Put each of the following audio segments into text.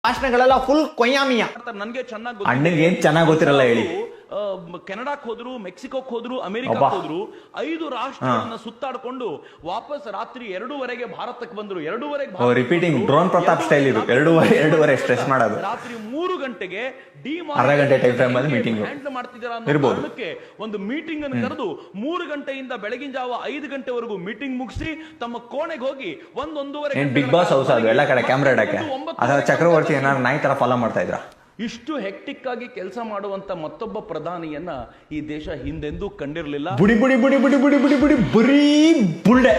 ಭಾಷಣಗಳೆಲ್ಲ full ಕೊಯ್ಯಾಮಿಯ. ನನ್ಗೆ ಚೆನ್ನಾಗಿ ಅಣ್ಣಗೆ ಏನ್ ಚೆನ್ನಾಗಿ ಗೊತ್ತಿರಲ್ಲ ಹೇಳಿ. ಕೆನಡಾಕ್ ಹೋದ್ರು, ಮೆಕ್ಸಿಕೋಕ್ ಹೋದ್ರು, ಅಮೆರಿಕಕ್ ಹೋದ್ರು, 5 ರಾಷ್ಟ್ರಗಳನ್ನ ಸುತ್ತಾಡ್ಕೊಂಡು ವಾಪಸ್ ರಾತ್ರಿ 2:30ಗೆ ಭಾರತಕ್ಕೆ ಬಂದ್ರು. 2:30 ರಿಪೀಟಿಂಗ್ ಡ್ರೋನ್ ಪ್ರತಾಪ್ ಸ್ಟೈಲ್ ಇದು. 2:30 ಸ್ಟ್ರೆಸ್ ಮಾಡೋದು. ರಾತ್ರಿ 3 ಗಂಟೆಗೆ ಅರ್ಧ ಗಂಟೆ ಟೈಮ್ ಫ್ರೇಮ್ ಅಲ್ಲಿ ಮೀಟಿಂಗ್ ಹ್ಯಾಂಡಲ್ ಮಾಡ್ತಿದ್ದೀರಾ ಅನ್ನೋ ಕಾರಣಕ್ಕೆ ಒಂದು ಮೀಟಿಂಗ್ ಅನ್ನು ಕರೆದು 3 ಗಂಟೆಯಿಂದ ಬೆಳಗಿನ ಜಾವ 5 ಗಂಟೆವರೆಗೂ ಮೀಟಿಂಗ್ ಮುಗಿಸಿ ತಮ್ಮ ಕೋಣೆಗೆ ಹೋಗಿ 1-1:30 ಬಿಗ್ ಬಾಸ್ ಹೌಸ್ ಅದು ಎಲ್ಲ ಕಡೆ ಕ್ಯಾಮ್ರಾ ಇಡಕ್ಕೆ. ಅದ ಚಕ್ರವರ್ತಿ ಏನಾದ್ರು ನಾಯಿ ತರ ಫಾಲೋ ಮಾಡ್ತಾ ಇದ್ರ. ಇಷ್ಟು ಹೆಕ್ಟಿಕ್ ಆಗಿ ಕೆಲಸ ಮಾಡುವಂತ ಮತ್ತೊಬ್ಬ ಪ್ರಧಾನಿಯನ್ನ ಈ ದೇಶ ಹಿಂದೆಂದೂ ಕಂಡಿರಲಿಲ್ಲ. ಬುಡಿ ಬುಡಿ ಬುಡಿ ಬುಡಿ ಬುಡಿ ಬುಡಿ ಬುಡಿ ಬರೀ ಬುಲ್ಡೆ.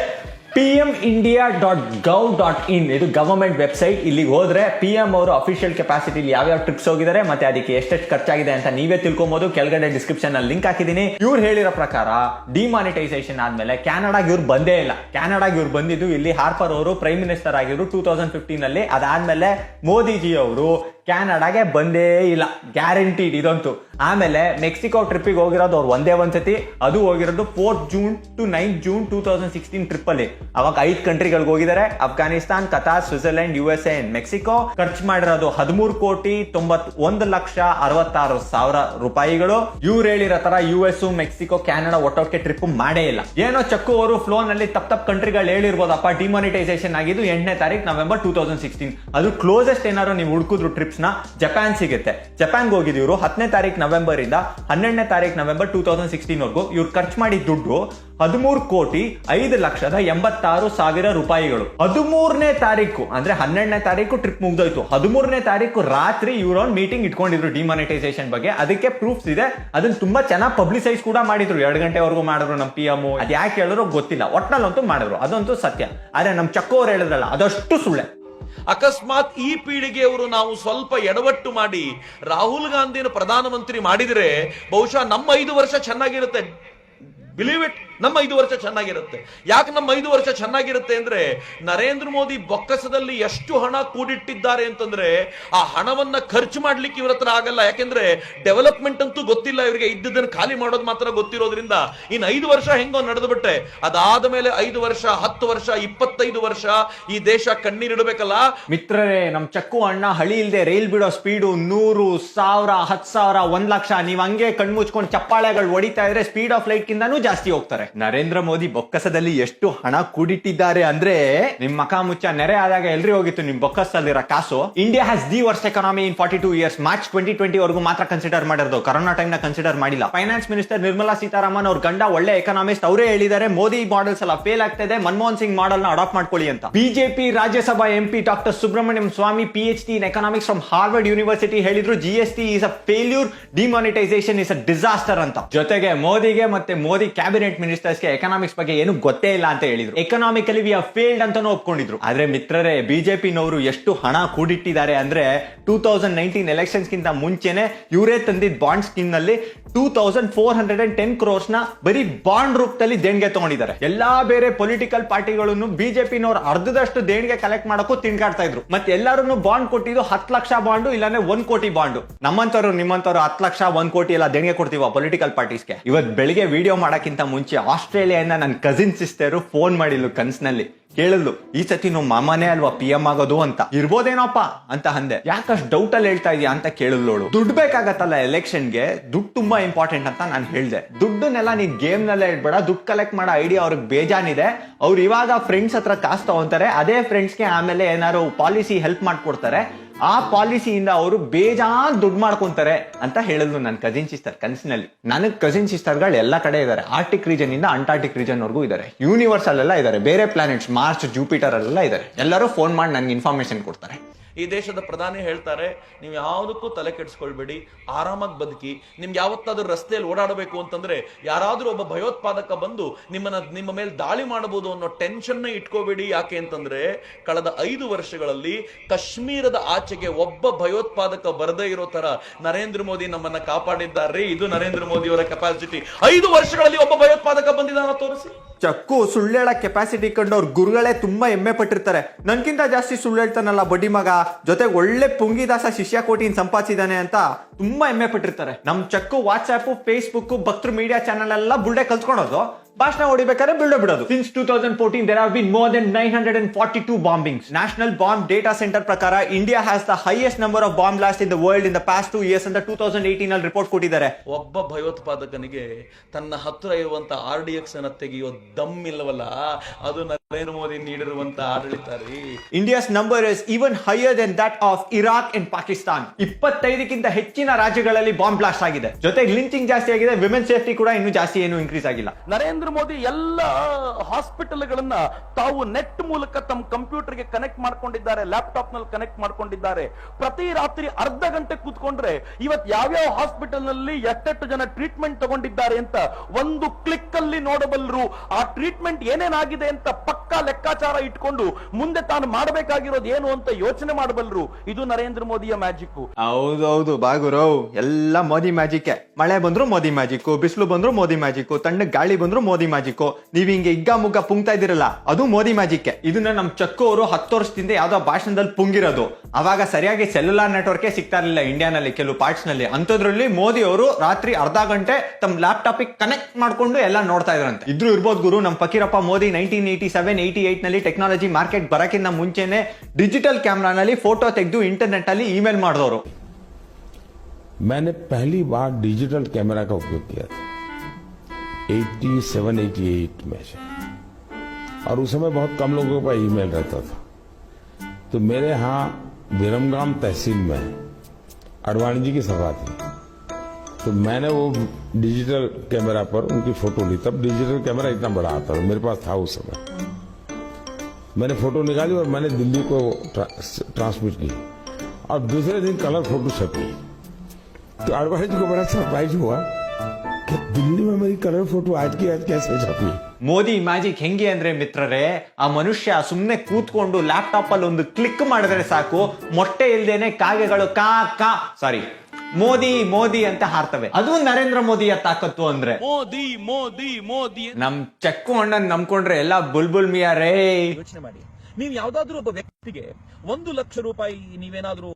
pmindia.gov.in ಇದು ಗವರ್ಮೆಂಟ್ ವೆಬ್ಸೈಟ್. ಇಲ್ಲಿಗೆ ಹೋದ್ರೆ PM ಅವರು ಅಫಿಷಿಯಲ್ ಕೆಪಾಸಿಟಿಲಿ ಯಾವ್ಯಾವ ಟ್ರಿಪ್ಸ್ ಹೋಗಿದ್ದಾರೆ ಮತ್ತೆ ಅದಕ್ಕೆ ಎಷ್ಟೆಷ್ಟು ಖರ್ಚಾಗಿದೆ ಅಂತ ನೀವೇ ತಿಳ್ಕೊಬಹುದು. ಕೆಳಗಡೆ ಡಿಸ್ಕ್ರಿಪ್ಷನ್ ಅಲ್ಲಿ ಲಿಂಕ್ ಹಾಕಿದೀನಿ. ಇವ್ರು ಹೇಳಿರೋ ಪ್ರಕಾರ ಡಿಮಾನಿಟೈಸೇಷನ್ ಆದ್ಮೇಲೆ ಕ್ಯಾನಡಾಗೆ ಇವ್ರು ಬಂದೇ ಇಲ್ಲ. ಕ್ಯಾನಡಾಗೆ ಇವ್ರು ಬಂದಿದ್ದು ಇಲ್ಲಿ ಹಾರ್ಪರ್ ಅವರು ಪ್ರೈಮ್ ಮಿನಿಸ್ಟರ್ ಆಗಿದ್ರು 2015 ಅಲ್ಲಿ. ಅದಾದ್ಮೇಲೆ ಮೋದಿಜಿ ಅವರು ಕ್ಯಾನಡಾಗೆ ಬಂದೇ ಇಲ್ಲ, ಗ್ಯಾರಂಟಿಡ್ ಇದಂತೂ. ಆಮೇಲೆ ಮೆಕ್ಸಿಕೋ ಟ್ರಿಪ್ಪಿಗೆ ಹೋಗಿರೋದು ಅವ್ರು ಒಂದೇ ಒಂದ್ಸತಿ, ಅದು ಹೋಗಿರೋದು 4th June to 9th June 2016 trip ಅಲ್ಲಿ. ಅವಾಗ 5 ಕಂಟ್ರಿಗಳಿಗೆ ಹೋಗಿದ್ದಾರೆ: Afghanistan, Qatar, Switzerland, USA and Mexico. ಖರ್ಚು ಮಾಡಿರೋದು 13,91,66,000 ರೂಪಾಯಿಗಳು. ಇವ್ರು ಹೇಳಿರೋ ತರ US, ಮೆಕ್ಸಿಕೋ, ಕ್ಯಾನಡಾ ಒಟ್ಟೊಟ್ಟಿಗೆ ಟ್ರಿಪ್ ಮಾಡೇ ಇಲ್ಲ. ಏನೋ ಚಕ್ಕು ಅವರು ಫ್ಲೋ ನಲ್ಲಿ ತಪ್ಪ ಕಂಟ್ರಿಗಳು ಹೇಳಿರ್ಬೋದಪ್ಪ. ಡಿಮಾನಿಟೈಸೇಷನ್ ಆಗಿದ್ದು 8ನೇ ತಾರೀಕು ನವೆಂಬರ್ 2016. ಅದು ಕ್ಲೋಸೆಸ್ಟ್ ಏನಾದ್ರು ನೀವು ಹುಡುಕಿದ್ರು ಟ್ರಿಪ್ಸ್ ನ ಜಪಾನ್ ಸಿಗುತ್ತೆ. ಜಪಾನ್ಗೆ ಹೋಗಿದ್ದು ಇವರು 10ನೇ ತಾರೀಕು ನವೆಂಬರ್ ಇಂದ 12ನೇ ತಾರೀಕು ನವೆಂಬರ್ 2016 ವರೆಗೂ. ಇವ್ರು ಖರ್ಚು ಮಾಡಿದ ದುಡ್ಡು 13,05,86,000 ರೂಪಾಯಿಗಳು. 13ನೇ ತಾರೀಕು ಅಂದ್ರೆ 12ನೇ ತಾರೀಕು ಟ್ರಿಪ್ ಮುಗ್ದೋಯ್ತು. 13ನೇ ತಾರೀಕು ರಾತ್ರಿ ಇವ್ರ ಮೀಟಿಂಗ್ ಇಟ್ಕೊಂಡಿದ್ರು ಡಿಮಾನಿಟೈಸೇಷನ್ ಬಗ್ಗೆ. ಅದಕ್ಕೆ ಪ್ರೂಫ್ಸ್ ಇದೆ. ಅದನ್ನ ತುಂಬಾ ಚೆನ್ನಾಗಿ ಪಬ್ಲಿಸೈಸ್ ಕೂಡ ಮಾಡಿದ್ರು. 2 ಗಂಟೆವರೆಗೂ ಮಾಡಿದ್ರು ನಮ್ಮ PM. ಅದ್ ಯಾಕೆ ಹೇಳಿದ್ರು ಗೊತ್ತಿಲ್ಲ, ಒಟ್ನಲ್ಲಂತೂ ಮಾಡಿದ್ರು. ಅದಂತೂ ಸತ್ಯ. ಆದ್ರೆ ನಮ್ ಚಕ್ಕು ಅವ್ರು ಹೇಳಿದ್ರಲ್ಲ, ಅದಷ್ಟು ಸುಳ್ಳೆ. ಅಕಸ್ಮಾತ್ ಈ ಪೀಳಿಗೆಯವರು ನಾವು ಸ್ವಲ್ಪ ಎಡವಟ್ಟು ಮಾಡಿ ರಾಹುಲ್ ಗಾಂಧಿನ ಪ್ರಧಾನಮಂತ್ರಿ ಮಾಡಿದರೆ ಬಹುಶಃ ನಮ್ಮ 5 ವರ್ಷ ಚೆನ್ನಾಗಿರುತ್ತೆ. ಬಿಲೀವ್ ಇಟ್, ನಮ್ಮ 5 ವರ್ಷ ಚೆನ್ನಾಗಿರುತ್ತೆ. ಯಾಕೆ ನಮ್ಮ 5 ವರ್ಷ ಚೆನ್ನಾಗಿರುತ್ತೆ ಅಂದ್ರೆ, ನರೇಂದ್ರ ಮೋದಿ ಬೊಕ್ಕಸದಲ್ಲಿ ಎಷ್ಟು ಹಣ ಕೂಡಿಟ್ಟಿದ್ದಾರೆ ಅಂತಂದ್ರೆ ಆ ಹಣವನ್ನ ಖರ್ಚು ಮಾಡ್ಲಿಕ್ಕೆ ಇವ್ರ ಹತ್ರ ಆಗಲ್ಲ. ಯಾಕೆಂದ್ರೆ ಡೆವಲಪ್ಮೆಂಟ್ ಅಂತೂ ಗೊತ್ತಿಲ್ಲ ಇವರಿಗೆ, ಇದ್ದದನ್ನು ಖಾಲಿ ಮಾಡೋದು ಮಾತ್ರ ಗೊತ್ತಿರೋದ್ರಿಂದ ಇನ್ನು 5 ವರ್ಷ ಹೆಂಗೋ ನಡೆದು ಬಿಟ್ಟೆ. ಅದಾದ ಮೇಲೆ 5 ವರ್ಷ, 10 ವರ್ಷ, 25 ವರ್ಷ ಈ ದೇಶ ಕಣ್ಣೀರಿಡಬೇಕಲ್ಲ. ಮಿತ್ರರೇ, ನಮ್ ಚಕ್ಕು ಅಣ್ಣ ಹಳಿ ಇಲ್ದೆ ರೈಲ್ ಬಿಡೋ ಸ್ಪೀಡು 100, 1000, 10,000, 1,00,000. ನೀವ್ ಹಂಗೆ ಕಣ್ಮುಚ್ಕೊಂಡು ಚಪ್ಪಾಳೆಗಳು ಹೊಡಿತಾ ಇದ್ರೆ ಸ್ಪೀಡ್ ಆಫ್ ಲೈಟ್ ಕಿಂತಾನು ಜಾಸ್ತಿ ಹೋಗ್ತಾರೆ. ನರೇಂದ್ರ ಮೋದಿ ಬೊಕ್ಕಸದಲ್ಲಿ ಎಷ್ಟು ಹಣ ಕೂಡಿಟ್ಟಿದ್ದಾರೆ ಅಂದ್ರೆ ನಿಮ್ ಮಕ ಮುಚ್ಚ. ನೆರೆ ಆದಾಗ ಎಲ್ರಿ ಹೋಗಿತ್ತು ನಿಮ್ ಬೊಕ್ಕಸಲ್ಲಿರೋ ಕಾಸು. India has the worst economy in 42 years. March 2020 ವರೆಗೂ ಮಾತ್ರ ಕನ್ಸಿಡರ್ ಮಾಡಿರೋದು, ಕರೋನಾ ಟೈಮ್ ನ ಕನ್ಸಿಡರ್ ಮಾಡಿಲ್ಲ. ಫೈನಾನ್ಸ್ ಮಿನಿಸ್ಟರ್ ನಿರ್ಮಲಾ ಸೀತಾರಾಮನ್ ಅವ್ರ ಗಂಡ ಒಳ್ಳೆ ಎಕನಾಮಿಸ್ಟ್, ಅವರೇ ಹೇಳಿದ್ದಾರೆ ಮೋದಿ ಮಾಡೆಲ್ಸ್ ಎಲ್ಲ ಫೇಲ್ ಆಗ್ತಾ ಇದೆ, ಮನಮೋಹನ್ ಸಿಂಗ್ ಮಾಡೆಲ್ ನ ಅಡಾಪ್ಟ್ ಮಾಡ್ಕೊಳ್ಳಿ ಅಂತ. BJP Rajya Sabha MP doctor Subramanian Swamy PhD in economics from Harvard university ಹೇಳಿದ್ರು GST is a failure, demonetisation is a disaster ಅಂತ. ಜೊತೆಗೆ ಮೋದಿಗೆ ಮತ್ತೆ ಮೋದಿ ಕ್ಯಾಬಿನೆಟ್ ಮಿನಿಸ್ಟರ್ಸ್ಗೆ ಎಕನಾಮಿಕ್ಸ್ ಬಗ್ಗೆ ಏನು ಗೊತ್ತೇ ಇಲ್ಲ ಅಂತ ಹೇಳಿದ್ರು. ಎಕನಾಮಿಕಲಿ ವಿ ಹ್ಯಾವ್ ಫೇಲ್ಡ್ ಅಂತಾನೂ ಒಪ್ಕೊಂಡಿದ್ರು. ಆದ್ರೆ ಮಿತ್ರರೇ, ಬಿಜೆಪಿನವರು ಎಷ್ಟು ಹಣ ಕೂಡಿಟ್ಟಿದ್ದಾರೆ ಅಂದ್ರೆ 2019 ಎಲೆಕ್ಷನ್ಸ್ ಗಿಂತ ಮುಂಚೆನೆ ಇವರೇ ತಂದಿದ್ದ ಬಾಂಡ್ ಸ್ಕೀಮ್ ನಲ್ಲಿ 2,410 crores ನ ಬರೀ ಬಾಂಡ್ ರೂಪದಲ್ಲಿ ದೇಣಿಗೆ ತಗೊಂಡಿದ್ದಾರೆ. ಎಲ್ಲಾ ಬೇರೆ ಪೊಲಿಟಿಕಲ್ ಪಾರ್ಟಿಗಳನ್ನು ಬಿಜೆಪಿನವರು ಅರ್ಧದಷ್ಟು ದೇಣಿಗೆ ಕಲೆಕ್ಟ್ ಮಾಡಕ್ಕೂ ತಿನ್ಕಾಡ್ತಾ ಇದ್ರು. ಮತ್ತೆ ಎಲ್ಲರೂ ಬಾಂಡ್ ಕೊಟ್ಟಿದ್ದು 10 ಲಕ್ಷ ಬಾಂಡು, ಇಲ್ಲಾಂದ್ರೆ 1 ಕೋಟಿ ಬಾಂಡು. ನಮ್ಮಂತವ್ರು ನಿಮ್ಮಂತವ್ರು 10 ಲಕ್ಷ 1 ಕೋಟಿ ಎಲ್ಲ ದೇಣಿಗೆ ಕೊಡ್ತೀವ ಪೊಲಿಟಿಕಲ್ ಪಾರ್ಟೀಸ್ಗೆ. ಇವತ್ತು ಬೆಳಿಗ್ಗೆ ವಿಡಿಯೋ ಮಾಡಕ್ಕಿಂತ ಮುಂಚೆ ಆಸ್ಟ್ರೇಲಿಯಾದಿಂದ ನನ್ನ ಕಸಿನ್ ಸಿಸ್ಟರ್ ಫೋನ್ ಮಾಡಿದ್ಲು ಕನ್ಸ್ನಲ್ಲಿ. ಕೇಳಿದ್ಲು, ಈ ಸತಿ ನಾವು ಮಾಮನೇ ಅಲ್ವಾ PM ಆಗೋದು ಅಂತ. ಇರ್ಬೋದೇನೋಪ್ಪ ಅಂತ ಅಂದೆ. ಯಾಕಷ್ಟು ಡೌಟ್ ಅಲ್ಲಿ ಹೇಳ್ತಾ ಇದೀಯ ಅಂತ ಕೇಳಿದ್ಲೋಳು. ದುಡ್ಡು ಬೇಕಾಗತ್ತಲ್ಲ ಎಲೆಕ್ಷನ್ಗೆ, ದುಡ್ಡು ತುಂಬಾ ಇಂಪಾರ್ಟೆಂಟ್ ಅಂತ ನಾನು ಹೇಳ್ದೆ. ದುಡ್ಡನ್ನೆಲ್ಲ ನೀನ್ ಗೇಮ್ ನಲ್ಲೇ ಇಡ್ಬೇಡ, ದುಡ್ಡು ಕಲೆಕ್ಟ್ ಮಾಡೋ ಐಡಿಯಾ ಅವ್ರಿಗೆ ಬೇಜಾನಿದೆ. ಅವ್ರು ಇವಾಗ ಫ್ರೆಂಡ್ಸ್ ಹತ್ರ ಕಾಸು ತಗೊಂತಾರೆ, ಅದೇ ಫ್ರೆಂಡ್ಸ್ಗೆ ಆಮೇಲೆ ಏನಾದ್ರು ಪಾಲಿಸಿ ಹೆಲ್ಪ್ ಮಾಡ್ಕೊಡ್ತಾರೆ. ಆ ಪಾಲಿಸಿಯಿಂದ ಅವರು ಬೇಜಾನ್ ದುಡ್ಡು ಮಾಡ್ಕೊಂತಾರೆ ಅಂತ ಹೇಳಿದ್ಲು ನನ್ನ ಕಸಿನ್ ಸಿಸ್ಟರ್ ಕನ್ಸಿನಲ್ಲಿ. ನನಗ್ ಕಸಿನ್ ಸಿಸ್ಟರ್ಗಳು ಎಲ್ಲ ಕಡೆ ಇದಾರೆ. ಆರ್ಟಿಕ್ ರೀಜನ್ ಇಂದ ಅಂಟಾರ್ಟಿಕ್ ರೀಜನ್ ವರ್ಗೂ ಇದಾರೆ. ಯೂನಿವರ್ಸ್ ಅಲ್ಲೆಲ್ಲ ಇದಾರೆ. ಬೇರೆ ಪ್ಲಾನೆಟ್ಸ್, ಮಾರ್ಚ್, ಜೂಪಿಟರ್ ಅಲ್ಲೆಲ್ಲ ಇದಾರೆ. ಎಲ್ಲರೂ ಫೋನ್ ಮಾಡಿ ನನ್ಗೆ ಇನ್ಫಾರ್ಮೇಶನ್ ಕೊಡ್ತಾರೆ. ಈ ದೇಶದ ಪ್ರಧಾನಿ ಹೇಳ್ತಾರೆ, ನೀವು ಯಾವುದಕ್ಕೂ ತಲೆ ಕೆಡಿಸ್ಕೊಳ್ಬೇಡಿ, ಆರಾಮಾಗಿ ಬದುಕಿ. ನಿಮ್ಗೆ ಯಾವತ್ತಾದ್ರೂ ರಸ್ತೆಯಲ್ಲಿ ಓಡಾಡಬೇಕು ಅಂತಂದ್ರೆ ಯಾರಾದ್ರೂ ಒಬ್ಬ ಭಯೋತ್ಪಾದಕ ಬಂದು ನಿಮ್ಮ ಮೇಲೆ ದಾಳಿ ಮಾಡಬಹುದು ಅನ್ನೋ ಟೆನ್ಷನ್ ಇಟ್ಕೋಬೇಡಿ. ಯಾಕೆ ಅಂತಂದ್ರೆ ಕಳೆದ 5 ವರ್ಷಗಳಲ್ಲಿ ಕಾಶ್ಮೀರದ ಆಚೆಗೆ ಒಬ್ಬ ಭಯೋತ್ಪಾದಕ ಬರದೇ ಇರೋ ತರ ನರೇಂದ್ರ ಮೋದಿ ನಮ್ಮನ್ನ ಕಾಪಾಡಿದ್ದಾರೆ. ಇದು ನರೇಂದ್ರ ಮೋದಿ ಅವರ ಕೆಪಾಸಿಟಿ. 5 ವರ್ಷಗಳಲ್ಲಿ ಒಬ್ಬ ಭಯೋತ್ಪಾದಕ ಬಂದಿದ್ದಾನ ತೋರಿಸಿ. ಚಕ್ಕು ಸುಳ್ಳೇಳ ಕೆಪಾಸಿಟಿ ಕಂಡು ಅವ್ರ ಗುರುಗಳೇ ತುಂಬಾ ಹೆಮ್ಮೆ ಪಟ್ಟಿರ್ತಾರೆ. ನನ್ಕಿಂತ ಜಾಸ್ತಿ ಸುಳ್ಳು ಹೇಳ್ತಾನಲ್ಲ ಬಡ್ಡಿ ಮಗ, ಜೊತೆಗೆ ಒಳ್ಳೆ ಪುಂಗಿದಾಸ ಶಿಷ್ಯ ಕೋಟಿನ ಸಂಪಾದಿಸಿದಾನೆ ಅಂತ ತುಂಬಾ ಹೆಮ್ಮೆ ಪಟ್ಟಿರ್ತಾರೆ. ನಮ್ ಚಕ್ಕು ವಾಟ್ಸ್ಆಪ್, ಫೇಸ್ಬುಕ್, ಭಕ್ತರು ಮೀಡಿಯಾ ಚಾನಲ್ ಎಲ್ಲ ಬುಲ್ಡೆ ಕಲ್ತ್ಕೊಳೋದು. ಭಾಷಣ ಹೊಡಿಬೇಕಾದ್ರೆ ಬಿಡೋದು. Since 2014 there have been more than 942 bombings. National Bomb Data Center ಪ್ರಕಾರ India has the highest number of bomb blasts in the world in the past 2 years ಅಂತ 2018 ಅಲ್ಲಿ ರಿಪೋರ್ಟ್ ಕೊಟ್ಟಿದ್ದಾರೆ. ಒಬ್ಬ ಭಯೋತ್ಪಾದಕನಿಗೆ ತನ್ನ ಹತ್ರ ಇರುವಂತ RDX ಅನ್ನ ತೆಗೆಯೋ ದಮ್ ಇಲ್ಲವಲ್ಲ, ಅದು ನರೇಂದ್ರ ಮೋದಿ ನೀಡಿರುವಂತ ಆಡಳಿತ ರೀ. India's number is even higher than that of Iraq and Pakistan. 25ಕ್ಕಿಂತ ಹೆಚ್ಚಿನ ರಾಜ್ಯಗಳಲ್ಲಿ ಬಾಂಬ್ ಬ್ಲಾಸ್ಟ್ ಆಗಿದೆ. ಜೊತೆಗೆ ಲಿಂಚಿಂಗ್ ಜಾಸ್ತಿ ಆಗಿದೆ. ವಿಮೆನ್ ಸೇಫ್ಟಿ ಕೂಡ ಇನ್ನೂ ಜಾಸ್ತಿ ಏನು ಇನ್ಕ್ರೀಸ್ ಆಗಿಲ್ಲ. ನರೇಂದ್ರ ಮೋದಿ ಎಲ್ಲ ಹಾಸ್ಪಿಟಲ್ಗಳನ್ನ ತಾವು ನೆಟ್ ಮೂಲಕ ತಮ್ಮ ಕಂಪ್ಯೂಟರ್ ಗೆ ಕನೆಕ್ಟ್ ಮಾಡ್ಕೊಂಡಿದ್ದಾರೆ, ಲ್ಯಾಪ್ಟಾಪ್ ನಲ್ಲಿ ಕನೆಕ್ಟ್ ಮಾಡ್ಕೊಂಡಿದ್ದಾರೆ. ಪ್ರತಿ ರಾತ್ರಿ ಅರ್ಧ ಗಂಟೆ ಕೂತ್ಕೊಂಡ್ರೆ ಇವತ್ತು ಯಾವ್ಯಾವ ಹಾಸ್ಪಿಟಲ್ ನಲ್ಲಿ ಎಷ್ಟೆಷ್ಟು ಜನ ಟ್ರೀಟ್ಮೆಂಟ್ ತಗೊಂಡಿದ್ದಾರೆ ಅಂತ ಒಂದು ಕ್ಲಿಕ್ ಅಲ್ಲಿ ನೋಡಬಲ್ಲರು. ಆ ಟ್ರೀಟ್ಮೆಂಟ್ ಏನೇನಾಗಿದೆ ಅಂತ ಪಕ್ಕಾ ಲೆಕ್ಕಾಚಾರ ಇಟ್ಕೊಂಡು ಮುಂದೆ ತಾನು ಮಾಡಬೇಕಾಗಿರೋದು ಏನು ಅಂತ ಯೋಚನೆ ಮಾಡಬಲ್ಲರು. ಇದು ನರೇಂದ್ರ ಮೋದಿಯ ಮ್ಯಾಜಿಕ್. ಹೌದೌದು ಬಾಗುರು, ಎಲ್ಲ ಮೋದಿ ಮ್ಯಾಜಿಕ್. ಮಳೆ ಬಂದ್ರು ಮೋದಿ ಮ್ಯಾಜಿಕ್, ಬಿಸಿಲು ಬಂದ್ರು ಮೋದಿ ಮ್ಯಾಜಿಕ್, ತಣ್ಣಗ್ ಗಾಳಿ ಬಂದ್ರು ಮೋದಿ ಮ್ಯಾಜಿಕ್. ನೀವ್ ಹಿಂಗೆ ಇಗ್ಗ ಮುಗ್ಗ ಪುಂಗ್ತಾ ಇದಿರಲ್ಲ, ಅದು ಮೋದಿ ಮ್ಯಾಜಿಕ್. ಇದನ್ನ ನಮ್ ಚಕ್ಕು ಅವರು 10 ವರ್ಷದಿಂದ ಯಾವ್ದೋ ಭಾಷಣದಲ್ಲಿ ಪುಂಗಿರೋದು. ಅವಾಗ ಸರಿಯಾಗಿ ಸೆಲ್ಯುಲಾರ್ ನೆಟ್ವರ್ಕ್ ಸಿಗ್ತಾ ಇರಲಿಲ್ಲ ಇಂಡಿಯಾನಲ್ಲಿ, ಕೆಲವು ಪಾರ್ಟ್ಸ್ ನಲ್ಲಿ. ಅಂತದ್ರಲ್ಲಿ ಮೋದಿ ಅವರು ರಾತ್ರಿ ಅರ್ಧ ಗಂಟೆ ತಮ್ಮ ಲ್ಯಾಪ್ಟಾಪ್ ಕನೆಕ್ಟ್ ಮಾಡ್ಕೊಂಡು ಎಲ್ಲ ನೋಡ್ತಾ ಇದ್ರಂತೆ. ಇದ್ರು ಇರ್ಬೋದು ಗುರು, ನಮ್ ಫಕೀರಪ್ಪ ಮೋದಿ 1987-88 ನಲ್ಲಿ ಟೆಕ್ನಾಲಜಿ ಮಾರ್ಕೆಟ್ ಬರಕ್ಕಿಂತ ಮುಂಚೆನೆ ಡಿಜಿಟಲ್ ಕ್ಯಾಮ್ರಾನಲ್ಲಿ ಫೋಟೋ ತೆಗೆದು ಇಂಟರ್ನೆಟ್ ಅಲ್ಲಿ ಇಮೇಲ್ ಮಾಡಿದವರು. मैंने पहली बार डिजिटल कैमरा का उपयोग किया था 87-88 में से, और उस समय बहुत कम लोगों का ईमेल रहता था. तो मेरे यहाँ विरमगाम तहसील में अडवाणी जी की सभा थी, तो मैंने वो डिजिटल कैमरा पर उनकी फोटो ली. तब डिजिटल कैमरा इतना बड़ा आता था, मेरे पास था उस समय. मैंने फोटो निकाली और मैंने दिल्ली को ट्रांसमिट की, और दूसरे दिन कलर फोटो छपी. तो अडवाणी जी को बड़ा सरप्राइज हुआ कि दिल्ली में मेरी कलर फोटो आज की आज कैसे छपी. ಮೋದಿ ಮ್ಯಾಜಿಕ್ ಹೆಂಗೆ ಅಂದ್ರೆ ಮಿತ್ರರೇ, ಆ ಮನುಷ್ಯ ಸುಮ್ನೆ ಕೂತ್ಕೊಂಡು ಲ್ಯಾಪ್ಟಾಪ್ ಅಲ್ಲಿ ಒಂದು ಕ್ಲಿಕ್ ಮಾಡಿದ್ರೆ ಸಾಕು, ಮೊಟ್ಟೆ ಇಲ್ದೇನೆ ಕಾಗೆಗಳು ಮೋದಿ ಮೋದಿ ಅಂತ ಹಾರ್ತವೆ. ಅದು ನರೇಂದ್ರ ಮೋದಿಯ ತಾಕತ್ತು ಅಂದ್ರೆ. ಮೋದಿ ಮೋದಿ ಮೋದಿ ನಮ್ ಚಕ್ಕು ಅಣ್ಣನ್ ನಂಬ್ಕೊಂಡ್ರೆ ಎಲ್ಲ ಬುಲ್ಬುಲ್ ಮಿಯಾ ರೇ. ಯೋಚನೆ ಮಾಡಿ, ನೀವು ಯಾವ್ದಾದ್ರು ಒಬ್ಬ ವ್ಯಕ್ತಿಗೆ 1 ಲಕ್ಷ ರೂಪಾಯಿ ನೀವೇನಾದ್ರೂ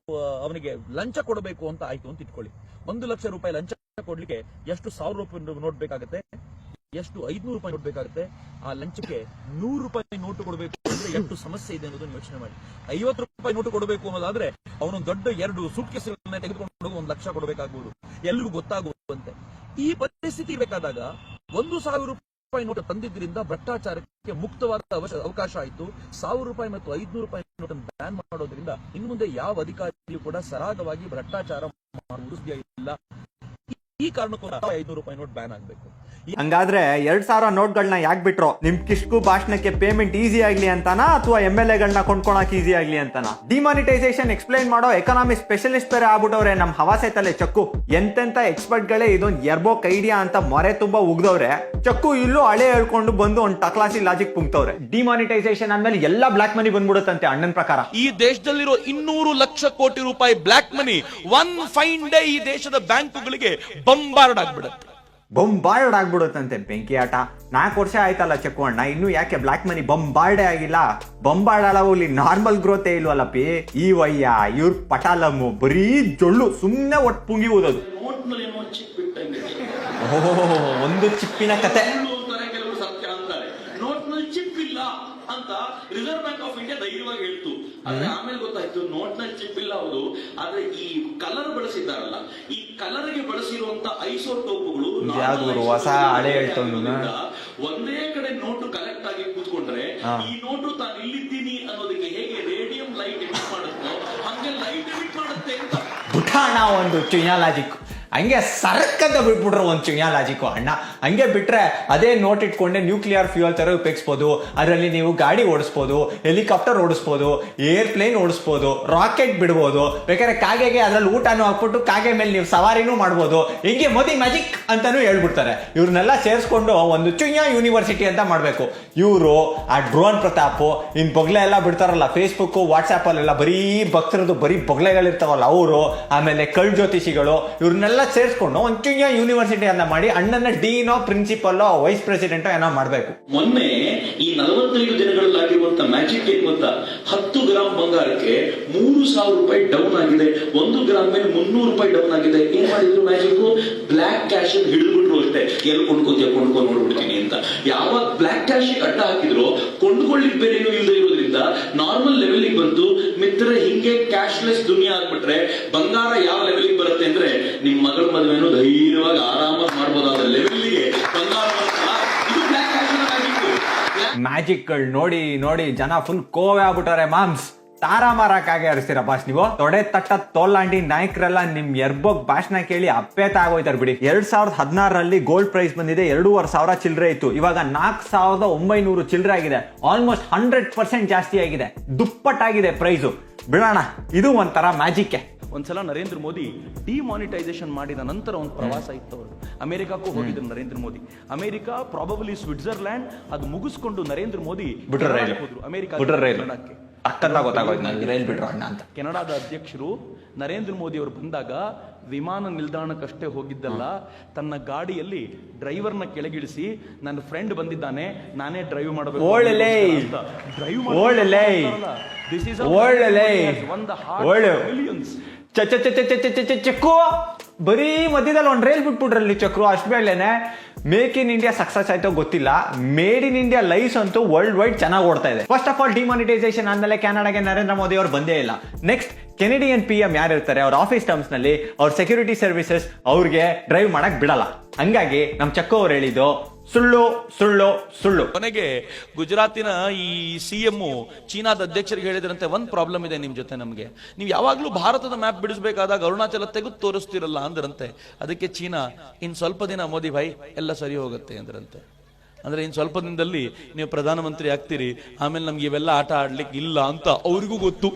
ಅವನಿಗೆ ಲಂಚ ಕೊಡಬೇಕು ಅಂತ ಆಯ್ತು ಅಂತ ಇಟ್ಕೊಳ್ಳಿ. 1 ಲಕ್ಷ ರೂಪಾಯಿ ಲಂಚ ಕೊಡ್ಲಿಕ್ಕೆ ಎಷ್ಟು 1000 ರೂಪಾಯಿ ನೋಟ್ ಬೇಕಾಗುತ್ತೆ, ಎಷ್ಟು 500 ರೂಪಾಯಿ ನೋಟ್ ಬೇಕಾಗುತ್ತೆ. ಆ ಲಂಚಕ್ಕೆ 100 ರೂಪಾಯಿ ನೋಟು ಕೊಡಬೇಕು ಅಂದ್ರೆ ಎಷ್ಟು ಸಮಸ್ಯೆ ಇದೆ ಅನ್ನೋದನ್ನ ಯೋಚನೆ ಮಾಡಿ. 50 ರೂಪಾಯಿ ನೋಟು ಕೊಡಬೇಕು ಅನ್ನೋದಾದ್ರೆ ಅವನು ದೊಡ್ಡ 2 ಸೂಟ್ ಕೇಸ್ಗಳನ್ನ ತೆಗೆದುಕೊಂಡು 1 ಲಕ್ಷ ಕೊಡಬೇಕಾಗುವುದು, ಎಲ್ರಿಗೂ ಗೊತ್ತಾಗುವಂತೆ. ಈ ಪರಿಸ್ಥಿತಿ ಬೇಕಾದಾಗ 1,000 ರೂಪಾಯಿ ನೋಟು ತಂದಿದ್ರಿಂದ ಭ್ರಷ್ಟಾಚಾರಕ್ಕೆ ಮುಕ್ತವಾದ ಅವಕಾಶ ಆಯಿತು. 1000 ರೂಪಾಯಿ ಮತ್ತು 500 ರೂಪಾಯಿ ನೋಟನ್ನು ಬ್ಯಾನ್ ಮಾಡೋದ್ರಿಂದ ಇನ್ನು ಮುಂದೆ ಯಾವ ಅಧಿಕಾರಿಯೂ ಕೂಡ ಸರಾಗವಾಗಿ ಭ್ರಷ್ಟಾಚಾರ ಮಾಡುವುದು ಸಾಧ್ಯ ಇಲ್ಲ. ಈ ಕಾರಣಕ್ಕೂ 500 ರೂಪಾಯಿ ನೋಟ್ ಬ್ಯಾನ್ ಆಗಬೇಕು. ಹಂಗಾದ್ರೆ 2,000 ನೋಟ್ಗಳನ್ನ ಯಾಕೆ ಬಿಟ್ರು? ನಿಮ್ ಕಿಷ್ಕು ಭಾಷಣಕ್ಕೆ ಪೇಮೆಂಟ್ ಈಸಿ ಆಗ್ಲಿ ಅಂತಾನಾ, ಅಥವಾ MLA ಕೊಂಡ್ಕೊಳಕ್ ಈಸಿ ಆಗ್ಲಿ ಅಂತಾನಾ? ಡಿಮಾನಿಟೈಸೇಷನ್ ಎಕ್ಸ್ಪ್ಲೈನ್ ಮಾಡೋ ಎಕನಾಮಿ ಸ್ಪೆಷಲಿಸ್ಟ್ ಬೇರೆ ಆಗ್ಬಿಟ್ಟವ್ರೆ ನಮ್ ಹವಾಸೆ ತಲೆ ಚಕ್ಕು. ಎಂತೆಂತ ಎಕ್ಸ್ಪರ್ಟ್ ಗಳೇ ಇದೊಂದು ಎರ್ಬೋಕ್ ಐಡಿಯಾ ಅಂತ ಮೊರೆ ತುಂಬಾ ಉಗ್ದವ್ರೆ. ಚಕ್ಕು ಇಲ್ಲೂ ಹಳೆ ಹೇಳ್ಕೊಂಡು ಬಂದು ಒಂದು ಟಕ್ಲಾಸಿ ಲಾಜಿಕ್ ಪುಂಕ್ತವ್ರೆ. ಡಿಮಾನಿಟೈಸೇಷನ್ ಅಂದ್ಮೇಲೆ ಎಲ್ಲ ಬ್ಲಾಕ್ ಮನಿ ಬಂದ್ಬಿಡುತ್ತಂತೆ ಅಣ್ಣನ್ ಪ್ರಕಾರ. ಈ ದೇಶದಲ್ಲಿರೋ 200 ಲಕ್ಷ ಕೋಟಿ ರೂಪಾಯಿ ಬ್ಲಾಕ್ ಮನಿ ಒನ್ ಫೈನ್ ಡೇ ಈ ದೇಶದ ಬ್ಯಾಂಕುಗಳಿಗೆ ಬಂಬಾರ್ಡ್ ಆಗ್ಬಿಡುತ್ತೆ. ಬಂಬಾರ್ಡ್ ಆಗ್ಬಿಡುತ್ತಂತೆ. ಬೆಂಕಿ ಆಟ. 4 ವರ್ಷ ಆಯ್ತಲ್ಲ ಚಕ್ಕು ಅಣ್ಣ, ಇನ್ನು ಯಾಕೆ ಬ್ಲಾಕ್ ಮನಿ ಬಂಬಾರ್ಡೇ ಆಗಿಲ್ಲ? ಬಂಬಾರ್ಡ್ ಅಳವಲ್ಲಿ ನಾರ್ಮಲ್ ಗ್ರೋತೆ ಇಲ್ವಲ್ಲಪ್ಪಿ. ಈ ವಯ್ಯ ಇವ್ರ ಪಟಾಲಮ್ಮು ಬರೀ ಜೊಳ್ಳು, ಸುಮ್ನೆ ಒಟ್ಟು ಪುಂಗಿ ಓದೋದು. ಒಂದು ಚಿಪ್ಪಿನ ಕತೆ. ಕೆಲವರು ಸತ್ಯ ಅಂತಾರೆ, ನೋಟ್ ನಲ್ಲಿ ಚಿಪ್ ಇಲ್ಲ ಅಂತ ರಿಸರ್ವ್ ಬ್ಯಾಂಕ್ ಆಫ್ ಇಂಡಿಯಾ ಧೈರ್ಯವಾಗಿ ಹೇಳ್ತು. ಆದ್ರೆ ಆಮೇಲೆ ಗೊತ್ತಾಯ್ತು ನೋಟ್ ನಲ್ಲಿ ಚಿಪ್ ಇಲ್ಲ, ಹೌದು, ಆದ್ರೆ ಈ ಕಲರ್ ಬಳಸಿದ್ದಾರಲ್ಲ, ಈ ಕಲರ್ ಗೆ ಬಳಸಿರುವಂತ ಐಸೋಟೋಪುಗಳು ಹೊಸ ಹಳೆ ಹೇಳ್ತು. ಒಂದೇ ಕಡೆ ನೋಟು ಕಲೆಕ್ಟ್ ಆಗಿ ಕೂತ್ಕೊಂಡ್ರೆ ಈ ನೋಟು ತಾನು ಇಲ್ಲಿದ್ದೀನಿ ಅನ್ನೋದಕ್ಕೆ ಹೇಗೆ ರೇಡಿಯಂ ಲೈಟ್ ಎಮಿಟ್ ಮಾಡುತ್ತೋ ಹಂಗೆ ಲೈಟ್ ಎಮಿಟ್ ಮಾಡುತ್ತೆ ಅಂತ. ಬುಠಾಣ ಒಂದು ಚುಯ್ಯಾ ಲಾಜಿಕ್. ಹಂಗೆ ಸರ್ಕಂತ ಬಿಟ್ಬಿಟ್ರು ಒಂದು ಚುಯ್ಯಾ ಲಾಜಿಕ್ ಅಣ್ಣ. ಹಂಗೆ ಬಿಟ್ರೆ ಅದೇ ನೋಟ್ ಇಟ್ಕೊಂಡೆ ನ್ಯೂಕ್ಲಿಯರ್ ಫ್ಯೂಯಲ್ ತರ ಉಪಯೋಗಿಸ್ಬೋದು. ಅದರಲ್ಲಿ ನೀವು ಗಾಡಿ ಓಡಿಸ್ಬೋದು, ಹೆಲಿಕಾಪ್ಟರ್ ಓಡಿಸ್ಬೋದು, ಏರ್ಪ್ಲೇನ್ ಓಡಿಸ್ಬೋದು, ರಾಕೆಟ್ ಬಿಡ್ಬೋದು. ಬೇಕಾದ್ರೆ ಕಾಗೆಗೆ ಅದ್ರಲ್ಲಿ ಊಟನೂ ಹಾಕ್ಬಿಟ್ಟು ಕಾಗೆ ಮೇಲೆ ನೀವು ಸವಾರಿನೂ ಮಾಡ್ಬೋದು. ಹಿಂಗೆ ಮೋದಿ ಮ್ಯಾಜಿಕ್ ಅಂತಾನೂ ಹೇಳ್ಬಿಡ್ತಾರೆ. ಇವ್ರನ್ನೆಲ್ಲ ಸೇರಿಸ್ಕೊಂಡು ಒಂದು ಚುಯ್ಯಾ ಯೂನಿವರ್ಸಿಟಿ ಅಂತ ಮಾಡಬೇಕು. ಇವರು ಆ ಡ್ರೋನ್ ಪ್ರತಾಪ್ ಇನ್ ಬೊಗ್ಲೆ ಎಲ್ಲ ಬಿಡ್ತಾರಲ್ಲ ಫೇಸ್ಬುಕ್ ವಾಟ್ಸ್ಆಪ್ ಅಲ್ಲೆಲ್ಲ, ಬರೀ ಭಕ್ತರದ್ದು ಬರೀ ಬೊಗ್ಲೆಗಳಿರ್ತಾವಲ್ಲ ಅವರು, ಆಮೇಲೆ ಕಳ್ ಜ್ಯೋತಿಷಿಗಳು, ಇವ್ರನ್ನೆಲ್ಲ ಸೇರಿಸ್ಕೊಂಡು ಒಂದು ಚುಯ್ಯಾ ಯೂನಿವರ್ಸಿಟಿ ಅಂತ ಮಾಡಿ ಅಣ್ಣನ ಡೀನೋ ಪ್ರಿನ್ಸಿಪಲ್ ವೈಸ್ ಪ್ರೆಸಿಡೆಂಟ್ ಏನೋ ಮಾಡಬೇಕು. ಮೊನ್ನೆ ಈ 45 ದಿನಗಳಲ್ಲಾಗಿರುವಂತ ಮ್ಯಾಜಿಕ್ ಏನ್ ಗೊತ್ತಾ? 10 ಗ್ರಾಮ್ ಬಂಗಾರಕ್ಕೆ 3,000 ರೂಪಾಯಿ ಡೌನ್ ಆಗಿದೆ, 1 ಗ್ರಾಮ್ ಮೇಲೆ 300 ರೂಪಾಯಿ ಡೌನ್ ಆಗಿದೆ. ಏನ್ ಮಾಡಿದ್ರು ಮ್ಯಾಜಿಕ್? ಬ್ಲಾಕ್ ಕ್ಯಾಶ್ ಹಿಡಿದ್ಬಿಟ್ರು ಅಷ್ಟೇ. ಎಲ್ಲಿ ಕೊಂಡ್ಕೊಂಡು ನೋಡ್ಬಿಡ್ತೀನಿ ಅಂತ. ಯಾವಾಗ ಬ್ಲಾಕ್ ಕ್ಯಾಶ್ ಅಡ್ಡ ಹಾಕಿದ್ರು ಕೊಂಡ್ಕೊಳ್ಳಿಕ್ ಬೇರೆ ಏನು ಇಲ್ಲದೆ ಇರೋದ್ರಿಂದ ನಾರ್ಮಲ್ ಲೆವೆಲ್ಗೆ ಬಂತು. ಮಿತ್ರ ಹಿಂಗೆ ಕ್ಯಾಶ್ಲೆಸ್ ದುನಿಯಾ ಆಗ್ಬಿಟ್ರೆ ಬಂಗಾರ ಯಾವ ಲೆವೆಲ್ಗೆ ಬರುತ್ತೆ ಅಂದ್ರೆ ನಿಮ್ ಮಗಳ ಮದುವೆನೂ ಧೈರ್ಯವಾಗಿ ಆರಾಮಾಗಿ ಮಾಡ್ಬೋದಾದ ಲೆವೆಲ್ಗೆ ಬಂಗಾರ ಇದು ಬ್ಲಾಕ್ ಕ್ಯಾಶ್ ಆಗಿತ್ತು. ಮ್ಯಾಜಿಕ್ಗಳು ನೋಡಿ ನೋಡಿ ಜನ ಫುಲ್ ಕೋವೆ ಆಗ್ಬಿಟ್ಟಾರೆ ಮಾಮ್ಸ್. ತಾರಾ ಮಾರಕ್ಕಾಗೆ ಹರಿಸ್ತೀರ ಬಾಸ್ ನೀವು. ತೊಡೆ ತಟ್ಟ ತೋಲಾಂಡಿ ನಾಯಕರೆಲ್ಲ ನಿಮ್ ಎರ್ಬೋಗ್ ಭಾಷಣ ಕೇಳಿ ಅಪ್ಪೇತ ಆಗೋಯ್ತಾರೆ ಬಿಡಿ. 2016ರಲ್ಲಿ ಗೋಲ್ಡ್ ಪ್ರೈಸ್ ಬಂದಿದೆ 2,500 ಚಿಲ್ಲರೆ ಇತ್ತು, ಇವಾಗ 4,900 ಚಿಲ್ಲರೆ ಆಗಿದೆ. ಆಲ್ಮೋಸ್ಟ್ 100% ಜಾಸ್ತಿ ಆಗಿದೆ, ದುಪ್ಪಟ್ಟಾಗಿದೆ ಪ್ರೈಸು. ಬಿಡೋಣ, ಇದು ಒಂಥರ ಮ್ಯಾಜಿಕ್. ಒಂದ್ಸಲ ನರೇಂದ್ರ ಮೋದಿ ಡಿಮಾನಿಟೈಸೇಷನ್ ಮಾಡಿದ ನಂತರ ಒಂದು ಪ್ರವಾಸ ಇತ್ತು ಅವರು. ಅಮೆರಿಕಕ್ಕೂ ಹೋಗಿದ್ರು Narendra Modi. America probably Switzerland ಅದು ಮುಗಿಸ್ಕೊಂಡು ನರೇಂದ್ರ ಮೋದಿ ಹೋದ್ರು ಅಮೆರಿಕ. ಕೆನಡಾದ ಅಧ್ಯಕ್ಷರು ನರೇಂದ್ರ ಮೋದಿ ಅವರು ಬಂದಾಗ ವಿಮಾನ ನಿಲ್ದಾಣಕ್ಕಷ್ಟೇ ಹೋಗಿದ್ದಲ್ಲ, ತನ್ನ ಗಾಡಿಯಲ್ಲಿ ಡ್ರೈವರ್ನ ಕೆಳಗಿಳಿಸಿ ನನ್ನ ಫ್ರೆಂಡ್ ಬಂದಿದ್ದಾನೆ ನಾನೇ ಡ್ರೈವ್ ಮಾಡಬೇಕು, ಚಕ್ಕು ಬರೀ ಮಧ್ಯದಲ್ಲಿ ಒಂದ್ ರೈಲ್ ಬಿಟ್ಬಿಟ್ರಲ್ಲಿ ಚಕ್ರು. ಅಷ್ಟು ಬೇಳೆನೆ ಮೇಕ್ ಇನ್ ಇಂಡಿಯಾ ಸಕ್ಸಸ್ ಆಯ್ತೋ ಗೊತ್ತಿಲ್ಲ, ಮೇಡ್ ಇನ್ ಇಂಡಿಯಾ ಲೈಸ್ ಅಂತೂ ವರ್ಲ್ಡ್ ವೈಡ್ ಚೆನ್ನಾಗಿ ಓಡ್ತಾ ಇದೆ. ಫಸ್ಟ್ ಆಫ್ ಆಲ್ ಡಿಮಾನಿಟೈಸೇಷನ್ ಆದ್ಮೇಲೆ ಕೆನಡಾಗೆ ನರೇಂದ್ರ ಮೋದಿ ಅವರು ಬಂದೇ ಇಲ್ಲ. ನೆಕ್ಸ್ಟ್ ಕೆನಡಿಯನ್ PM ಯಾರಿರ್ತಾರೆ ಅವ್ರ ಆಫೀಸ್ ಟರ್ಮ್ಸ್ ನಲ್ಲಿ ಅವ್ರ ಸೆಕ್ಯೂರಿಟಿ ಸರ್ವಿಸಸ್ ಅವ್ರಿಗೆ ಡ್ರೈವ್ ಮಾಡಕ್ ಬಿಡಲ್ಲ. ಹಂಗಾಗಿ ನಮ್ ಚಕ್ಕು ಅವ್ರು ಹೇಳಿದ್ದು ಸುಳ್ಳು ಸುಳ್ಳು ಸುಳ್ಳು. ಕೊನೆಗೆ ಗುಜರಾತಿನ ಈ CM ಚೀನಾದ ಅಧ್ಯಕ್ಷರಿಗೆ ಹೇಳಿದ್ರಂತೆ, ಒಂದ್ ಪ್ರಾಬ್ಲಮ್ ಇದೆ ನಿಮ್ ಜೊತೆ, ನಮ್ಗೆ ನೀವು ಯಾವಾಗ್ಲೂ ಭಾರತದ ಮ್ಯಾಪ್ ಬಿಡಿಸಬೇಕಾದಾಗ ಅರುಣಾಚಲ ತೆಗೆದು ತೋರಿಸ್ತಿರಲ್ಲ ಅಂದ್ರಂತೆ. ಅದಕ್ಕೆ ಚೀನಾ ಇನ್ ಸ್ವಲ್ಪ ದಿನ ಮೋದಿ ಭಾಯ್ ಎಲ್ಲ ಸರಿ ಹೋಗುತ್ತೆ ಅಂದ್ರಂತೆ. ಅಂದ್ರೆ ಇನ್ ಸ್ವಲ್ಪ ದಿನದಲ್ಲಿ ನೀವು ಪ್ರಧಾನಮಂತ್ರಿ ಆಗ್ತೀರಿ, ಆಮೇಲೆ ನಮ್ಗೆ ಇವೆಲ್ಲ ಆಟ ಆಡ್ಲಿಕ್ಕೆ ಇಲ್ಲ ಅಂತ ಅವ್ರಿಗೂ ಗೊತ್ತು.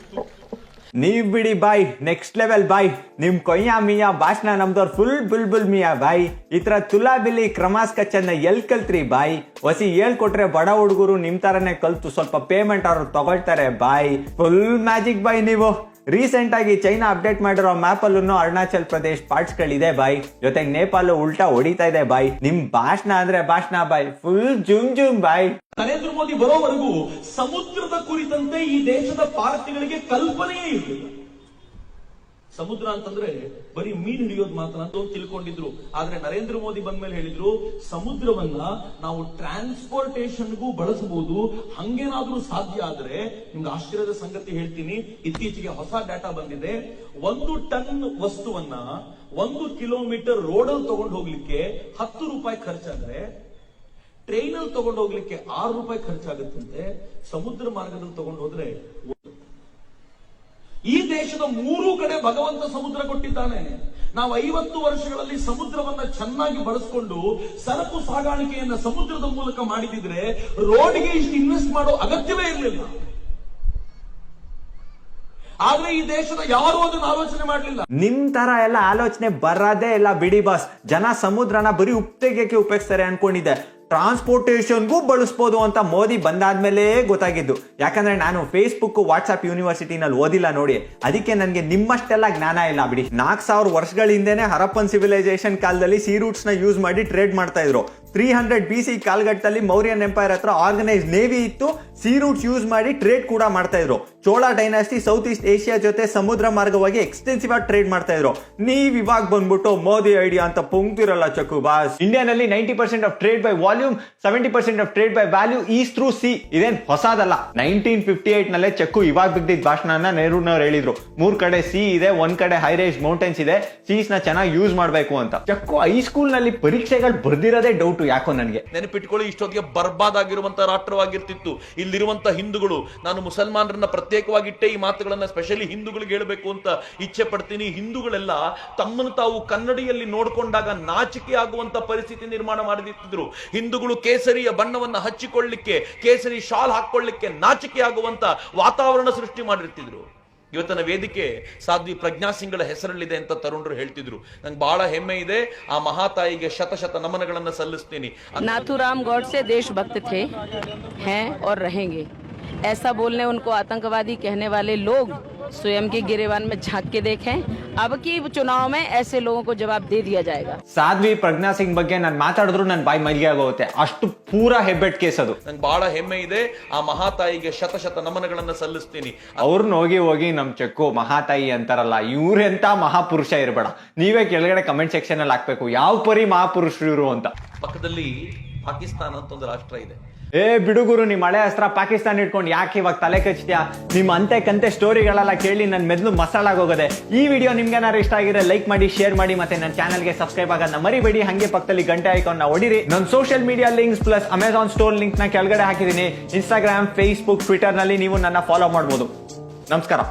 ನೀವ್ ಬಿಡಿ ಬಾಯ್, ನೆಕ್ಸ್ಟ್ ಲೆವೆಲ್ ಬಾಯ್. ನಿಮ್ ಕೊಯ್ಯಾ ಮಿಯಾ ಭಾಷಣ ನಮ್ದವ್ರ ಫುಲ್ ಬುಲ್ಬುಲ್ ಮಿಯಾ ಬಾಯ್. ಈ ತರ ತುಲಾ ಬಿಲಿ ಕ್ರಮಾಸ್ ಕಚ್ಚನ್ನ ಎಲ್ ಕಲ್ತ್ರಿ ಬಾಯ್. ಹೊಸಿ ಹೇಳ್ಕೊಟ್ರೆ ಬಡ ಹುಡುಗರು ನಿಮ್ ತರನೇ ಕಲ್ತು ಸ್ವಲ್ಪ ಪೇಮೆಂಟ್ ಅವ್ರು ತಗೊಳ್ತಾರೆ ಬಾಯ್. ಫುಲ್ ಮ್ಯಾಜಿಕ್ ಬಾಯ್ ನೀವು. ರೀಸೆಂಟ್ ಆಗಿ ಚೈನಾ ಅಪ್ಡೇಟ್ ಮಾಡಿರೋ ಮ್ಯಾಪ್ ಅಲ್ಲೂ ಅರುಣಾಚಲ್ ಪ್ರದೇಶ್ ಪಾರ್ಟ್ಸ್ ಗಳಿದೆ ಬಾಯ್. ಜೊತೆಗೆ ನೇಪಾಳ ಉಲ್ಟಾ ಹೊಡಿತಾ ಇದೆ ಬಾಯ್. ನಿಮ್ ಭಾಷಣ ಅಂದ್ರೆ ಭಾಷಣ ಬಾಯ್, ಫುಲ್ ಜುಮ್ ಜುಮ್ ಬಾಯ್. ನರೇಂದ್ರ ಮೋದಿ ಬರೋವರೆಗೂ ಸಮುದ್ರದ ಕುರಿತಂತೆ ಈ ದೇಶದ ಪಾರ್ಟಿಗಳಿಗೆ ಕಲ್ಪನೆಯೇ ಇರಲಿಲ್ಲ. ಸಮುದ್ರ ಅಂತಂದ್ರೆ ಬರೀ ಮೀನು ಹಿಡಿಯೋದು ಮಾತ್ರ ಅಂತ ತಿಳ್ಕೊಂಡಿದ್ರು. ಆದ್ರೆ ನರೇಂದ್ರ ಮೋದಿ ಬಂದ್ಮೇಲೆ ಹೇಳಿದ್ರು ಸಮುದ್ರವನ್ನ ನಾವು ಟ್ರಾನ್ಸ್ಪೋರ್ಟೇಷನ್ಗೂ ಬಳಸಬಹುದು, ಹಂಗೇನಾದ್ರೂ ಸಾಧ್ಯ ಆದ್ರೆ ನಿಮ್ಗೆ ಆಶ್ಚರ್ಯದ ಸಂಗತಿ ಹೇಳ್ತೀನಿ. ಇತ್ತೀಚೆಗೆ ಹೊಸ ಡಾಟಾ ಬಂದಿದೆ. 1 ಟನ್ ವಸ್ತುವನ್ನ 1 ಕಿಲೋಮೀಟರ್ ರೋಡಲ್ಲಿ ತಗೊಂಡು ಹೋಗ್ಲಿಕ್ಕೆ 10 ರೂಪಾಯಿ ಖರ್ಚಾದ್ರೆ ಟ್ರೈನಲ್ಲಿ ತಗೊಂಡು ಹೋಗ್ಲಿಕ್ಕೆ 6 ರೂಪಾಯಿ ಖರ್ಚಾಗುತ್ತಂತೆ. ಸಮುದ್ರ ಮಾರ್ಗದಲ್ಲಿ ತಗೊಂಡು ಹೋದ್ರೆ ಈ ದೇಶದ 3 ಕಡೆ ಭಗವಂತ ಸಮುದ್ರ ಕೊಟ್ಟಿದ್ದಾನೆ. ನಾವು 50 ವರ್ಷಗಳಲ್ಲಿ ಸಮುದ್ರವನ್ನ ಚೆನ್ನಾಗಿ ಬಳಸಿಕೊಂಡು ಸರಕು ಸಾಗಾಣಿಕೆಯನ್ನ ಸಮುದ್ರದ ಮೂಲಕ ಮಾಡಿದಿದ್ರೆ ರೋಡ್ಗೆ ಇಷ್ಟು ಇನ್ವೆಸ್ಟ್ ಮಾಡೋ ಅಗತ್ಯವೇ ಇರಲಿಲ್ಲ. ಆದ್ರೆ ಈ ದೇಶದ ಯಾರು ಅದನ್ನ ಆಲೋಚನೆ ಮಾಡಲಿಲ್ಲ. ನಿಮ್ ತರ ಎಲ್ಲ ಆಲೋಚನೆ ಬರದೇ ಇಲ್ಲ ಬಿಡಿ ಬಾಸ್. ಜನ ಸಮುದ್ರನ ಬರೀ ಉಪ್ತೆಗೆಕ್ಕೆ ಉಪಯೋಗಿಸ್ತಾರೆ ಅನ್ಕೊಂಡಿದ್ದೆ, ಟ್ರಾನ್ಸ್ಪೋರ್ಟೇಷನ್ಗೂ ಬಳಸ್ಬೋದು ಅಂತ ಮೋದಿ ಬಂದಾದ್ಮೇಲೆ ಗೊತ್ತಾಗಿದ್ದು. ಯಾಕಂದ್ರೆ ನಾನು ಫೇಸ್ಬುಕ್ ವಾಟ್ಸ್ಆಪ್ ಯೂನಿವರ್ಸಿಟಿನಲ್ಲಿ ಓದಿಲ್ಲ ನೋಡಿ, ಅದಕ್ಕೆ ನನಗೆ ನಿಮ್ಮಷ್ಟೆಲ್ಲ ಜ್ಞಾನ ಇಲ್ಲ ಬಿಡಿ. 4000 ವರ್ಷಗಳ ಹಿಂದೆನೆ ಹರಪ್ಪನ್ ಸಿವಿಲೈಸೇಷನ್ ಕಾಲದಲ್ಲಿ ಸೀ ರೂಟ್ಸ್ ನ ಯೂಸ್ ಮಾಡಿ ಟ್ರೇಡ್ ಮಾಡ್ತಾ ಇದ್ರು. 300 BC ಕಾಲ್ಘಟ್ಟದಲ್ಲಿ ಮೌರ್ಯನ್ ಎಂಪೈರ್ ಹತ್ರ ಆರ್ಗನೈಸ್ ನೇವಿ ಇತ್ತು, ಸೀ ರೂಟ್ಸ್ ಯೂಸ್ ಮಾಡಿ ಟ್ರೇಡ್ ಕೂಡ ಮಾಡ್ತಾ ಇದ್ರು. Chola dynasty south East Asia ಜೊತೆ ಸಮುದ್ರ ಮಾರ್ಗವಾಗಿ ಎಕ್ಸ್ಟೆನ್ಸಿವ್ ಆಗಿ ಟ್ರೇಡ್ ಮಾಡ್ತಾ ಇದ್ರು. ನೀವ್ ಇವಾಗ ಬಂದ್ಬಿಟ್ಟು ಮೋದಿ ಐಡಿಯಾ ಅಂತ ಪೊಂಗ್ತಿರಲ್ಲ ಚಕ್ಕು ಬಾಸ್. ಇಂಡಿಯಾನಲ್ಲಿ 90% of trade by volume, 70% of trade by value is through sea. ಇದೇನ್ ಹೊಸದಲ್ಲ. 1958 ನಲ್ಲೇ ಚಕ್ಕು ಇವಾಗ ಬಿದ್ದಿದ್ದ ಭಾಷಣನ ನೆಹರೂನವ್ರು ಹೇಳಿದ್ರು. 3 ಕಡೆ ಸಿ ಇದೆ, 1 ಕಡೆ ಹೈ ರೇಂಜ್ ಮೌಂಟೇನ್ಸ್ ಇದೆ, ಸೀಸ್ ನ ಚೆನ್ನಾಗಿ ಯೂಸ್ ಮಾಡ್ಬೇಕು ಅಂತ. ಚಕ್ಕು ಹೈಸ್ಕೂಲ್ ನಲ್ಲಿ ಪರೀಕ್ಷೆಗಳು ಬರ್ದಿರೋದೇ ಡೌಟ್ ಯಾಕೋ ನನಗೆ. ನೆನಪಿಟ್ಕೊಳ್ಳಿ, ಇಷ್ಟೊತ್ತಿಗೆ ಬರ್ಬಾದ್ ಆಗಿರುವಂತಹ ರಾಷ್ಟ್ರವಾಗಿರ್ತಿತ್ತು ಇಲ್ಲಿರುವಂತಹ ಹಿಂದೂಗಳು. ನಾನು ಮುಸಲ್ಮಾನರನ್ನ ಪ್ರತ್ಯೇಕವಾಗಿಟ್ಟೆ ಈ ಮಾತುಗಳನ್ನ ಸ್ಪೆಷಲಿ ಹಿಂದೂಗಳಿಗೆ ಹೇಳಬೇಕು ಅಂತ ಇಚ್ಛೆ ಪಡ್ತೀನಿ. ಹಿಂದೂಗಳೆಲ್ಲ ತಮ್ಮನ್ನು ತಾವು ಕನ್ನಡಿಯಲ್ಲಿ ನೋಡ್ಕೊಂಡಾಗ ನಾಚಿಕೆ ಆಗುವಂತ ಪರಿಸ್ಥಿತಿ ನಿರ್ಮಾಣ ಮಾಡಿರ್ತಿದ್ರು. ಹಿಂದೂಗಳು ಕೇಸರಿಯ ಬಣ್ಣವನ್ನ ಹಚ್ಚಿಕೊಳ್ಳಿಕ್ಕೆ, ಕೇಸರಿ ಶಾಲ್ ಹಾಕೊಳ್ಳಿಕ್ಕೆ ನಾಚಿಕೆ ಆಗುವಂತ ವಾತಾವರಣ ಸೃಷ್ಟಿ ಮಾಡಿರ್ತಿದ್ರು. ಇವತ್ತಿನ ವೇದಿಕೆ ಸಾಧ್ವಿ ಪ್ರಜ್ಞಾ ಸಿಂಗ್ಗಳ ಹೆಸರಲ್ಲಿದೆ ಅಂತ ತರುಣರು ಹೇಳ್ತಿದ್ರು. ನಂಗೆ ಬಹಳ ಹೆಮ್ಮೆ ಇದೆ. ಆ ಮಹಾತಾಯಿಗೆ ಶತ ನಮನಗಳನ್ನ ಸಲ್ಲಿಸ್ತೀನಿ. नाथूराम गॉडसे देशभक्त थे, हैं और रहेंगे. ऐसा बोलने उनको आतंकवादी कहने वाले लोग स्वयं की गिरेबान में झांक के देखें। अब की चुनाव में ऐसे लोगों को जवाब दे दिया जाएगा। ಸಾಧ್ವಿ ಪ್ರಜ್ಞಾ ಸಿಂಗ್ ಬಗ್ಗೆ ನಾನು ಮಾತಾಡಿದ್ರು ನನ್ನ ಬಾಯಿ ಮೈಲಿಗೆ ಆಗೋಗುತ್ತೆ, ಅಷ್ಟು ಪೂರಾ ಹೆಬ್ಬೆಟ್ ಕೇಸ್ ಅದು. ನಂಗೆ ಬಹಳ ಹೆಮ್ಮೆ ಇದೆ. ಆ ಮಹಾತಾಯಿಗೆ ಶತ ನಮನಗಳನ್ನ ಸಲ್ಲಿಸ್ತೀನಿ. ಅವ್ರನ್ನ ಹೋಗಿ ನಮ್ ಚೆಕ್ಕು ಮಹಾತಾಯಿ ಅಂತಾರಲ್ಲ, ಇವ್ರೆಂತ ಮಹಾಪುರುಷ ಇರಬೇಡ. ನೀವೇ ಕೆಳಗಡೆ ಕಮೆಂಟ್ ಸೆಕ್ಷನ್ ಅಲ್ಲಿ ಹಾಕ್ಬೇಕು ಯಾವ ಪರಿ ಮಹಾಪುರುಷರು ಇವರು ಅಂತ. ಪಕ್ಕದಲ್ಲಿ ಪಾಕಿಸ್ತಾನ ಅಂತ ಒಂದು ರಾಷ್ಟ್ರ ಇದೆ. ಬಿಡುಗುರು, ನಿಮ್ ಹಳೆ ಅಸ್ತ್ರ ಪಾಕಿಸ್ತಾನ ಇಟ್ಕೊಂಡು ಯಾಕೆ ಇವಾಗ ತಲೆ ಕಚ್ತೀಯಾ? ನಿಮ್ ಅಂತೆ ಕಂತೆ ಸ್ಟೋರಿಗಳೆಲ್ಲ ಕೇಳಿ ನನ್ ಮೆದ್ಲು ಮಸಾಲಾಗೋಗದೆ. ಈ ವಿಡಿಯೋ ನಿಮ್ಗೆ ಏನಾದ್ರು ಇಷ್ಟ ಆಗಿದ್ರೆ ಲೈಕ್ ಮಾಡಿ, ಶೇರ್ ಮಾಡಿ, ಮತ್ತೆ ನನ್ನ ಚಾನಲ್ಗೆ ಸಬ್ಸ್ಕ್ರೈಬ್ ಆಗೋದನ್ನ ಮರಿಬೇಡಿ. ಹಂಗೆ ಪಕ್ಕದಲ್ಲಿ ಗಂಟೆ ಐಕಾನ್ನ ಹೊಡಿರಿ. ನನ್ನ social media links plus Amazon store link ನ ಕೆಳಗಡೆ ಹಾಕಿದೀನಿ. ಇನ್ಸ್ಟಾಗ್ರಾಮ್, ಫೇಸ್ಬುಕ್, ಟ್ವಿಟರ್ ನಲ್ಲಿ ನೀವು ನನ್ನ ಫಾಲೋ ಮಾಡಬಹುದು. ನಮಸ್ಕಾರ.